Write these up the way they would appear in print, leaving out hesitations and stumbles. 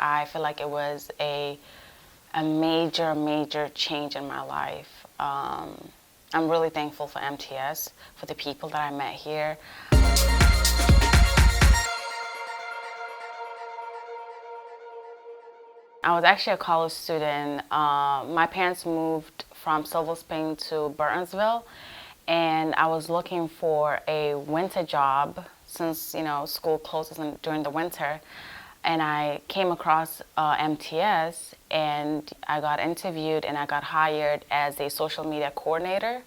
I feel like it was a major change in my life. I'm really thankful for MTS, for the people that I met here. I was actually a college student. My parents moved from Silver Spring to Burtonsville, and I was looking for a winter job since school closes during the winter. And I came across MTS, and I got interviewed, and I got hired as a social media coordinator.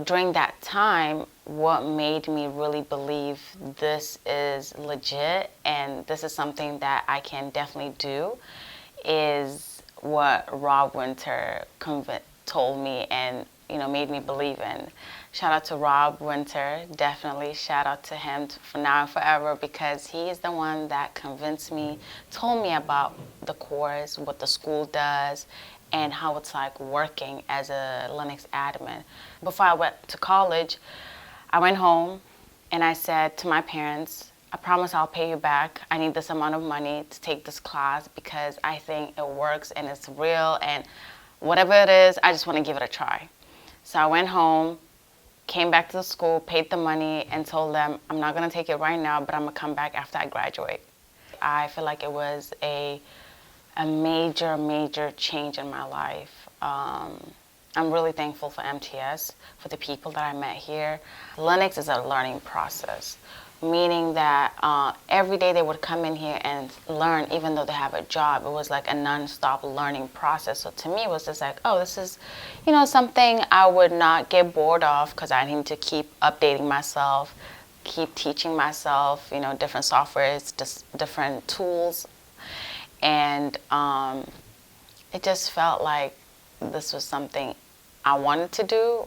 During that time, what made me really believe this is legit and this is something that I can definitely do is what Rob Winter told me and made me believe in. Shout out to Rob Winter, definitely shout out to him for now and forever, because he is the one that convinced me, told me about the course, what the school does, and how it's like working as a Linux admin. Before I went to college, I went home and I said to my parents, I promise I'll pay you back. I need this amount of money to take this class because I think it works and it's real, and whatever it is, I just want to give it a try. So I went home, came back to the school, paid the money, and told them I'm not going to take it right now, but I'm going to come back after I graduate. I feel like it was a major change in my life. I'm really thankful for MTS, for the people that I met here. Linux is a learning process, meaning that every day they would come in here and learn, even though they have a job. It was like a non-stop learning process. So to me, it was just like, oh, this is, something I would not get bored of, because I need to keep updating myself, keep teaching myself, different softwares, just different tools. And it just felt like this was something I wanted to do,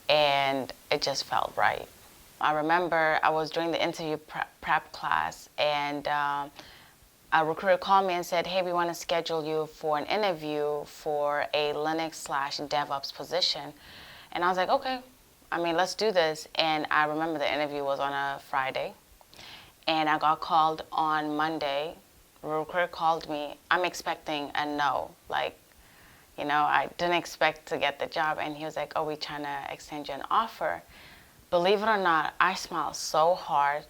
and it just felt right. I remember I was doing the interview prep class, and a recruiter called me and said, hey, we want to schedule you for an interview for a Linux/DevOps position. And I was like, okay, let's do this. And I remember the interview was on a Friday, and I got called on Monday. The recruiter called me. I'm expecting a no, I didn't expect to get the job. And he was like, oh, we're trying to extend you an offer. Believe it or not, I smiled so hard.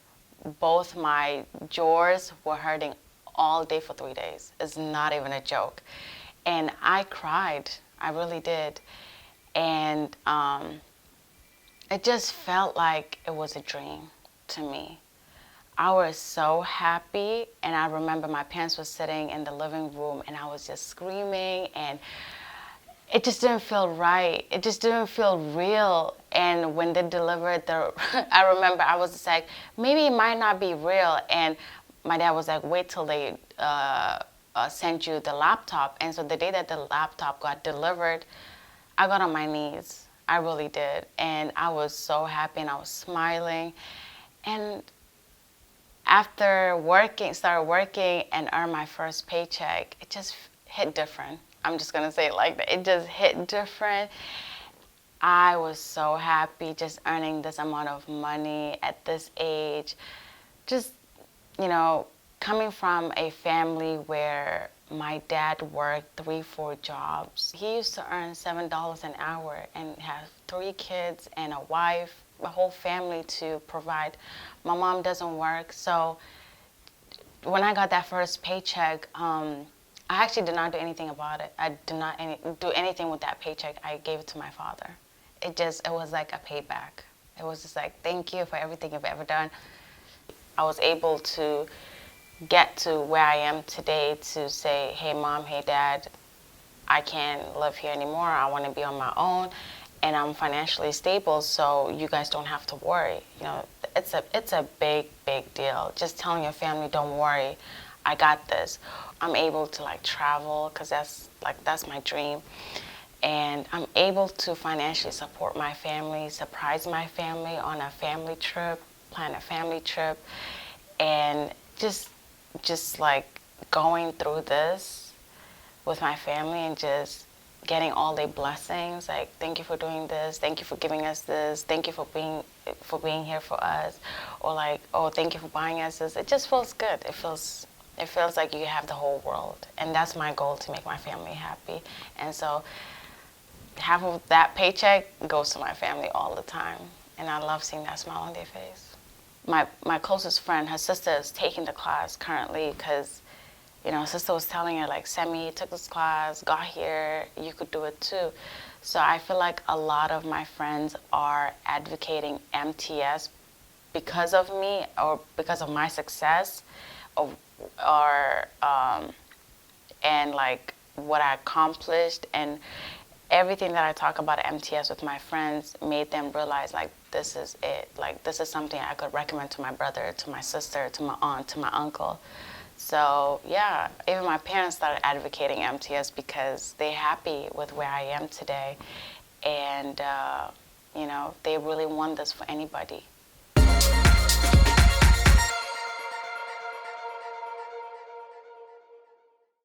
Both my jaws were hurting all day for 3 days. It's not even a joke. And I cried. I really did. And it just felt like it was a dream to me. I was so happy, and I remember my parents were sitting in the living room, and I was just screaming, and it just didn't feel right. It just didn't feel real. And when they delivered I remember I was just like, maybe it might not be real. And my dad was like, wait till they send you the laptop. And so the day that the laptop got delivered, I got on my knees. I really did. And I was so happy, and I was smiling. And after started working and earned my first paycheck, it just hit different. I'm just going to say it like that. It just hit different. I was so happy just earning this amount of money at this age. Just, coming from a family where my dad worked 3-4 jobs. He used to earn $7 an hour and have 3 kids and a wife, a whole family to provide. My mom doesn't work, so when I got that first paycheck, I actually did not do anything about it. I did not do anything with that paycheck. I gave it to my father. It was like a payback. It was just like, thank you for everything you've ever done. I was able to get to where I am today to say, hey mom, hey dad, I can't live here anymore. I want to be on my own, and I'm financially stable, so you guys don't have to worry. It's a big deal. Just telling your family, don't worry, I got this. I'm able to travel, because that's my dream. And I'm able to financially support my family, surprise my family on a family trip, plan a family trip, and just going through this with my family and just getting all their blessings. Thank you for doing this. Thank you for giving us this. Thank you for being here for us. Or oh, thank you for buying us this. It just feels good. It It feels like you have the whole world. And that's my goal, to make my family happy. And so half of that paycheck goes to my family all the time. And I love seeing that smile on their face. My closest friend, her sister is taking the class currently because, you know, her sister was telling her, like, Semi took this class, got here, you could do it too. So I feel like a lot of my friends are advocating MTS because of me or because of my success or and like what I accomplished, and everything that I talk about at MTS with my friends made them realize, like, this is it. Like, this is something I could recommend to my brother, to my sister, to my aunt, to my uncle. So yeah, even my parents started advocating MTS because they're happy with where I am today, and you know, they really want this for anybody.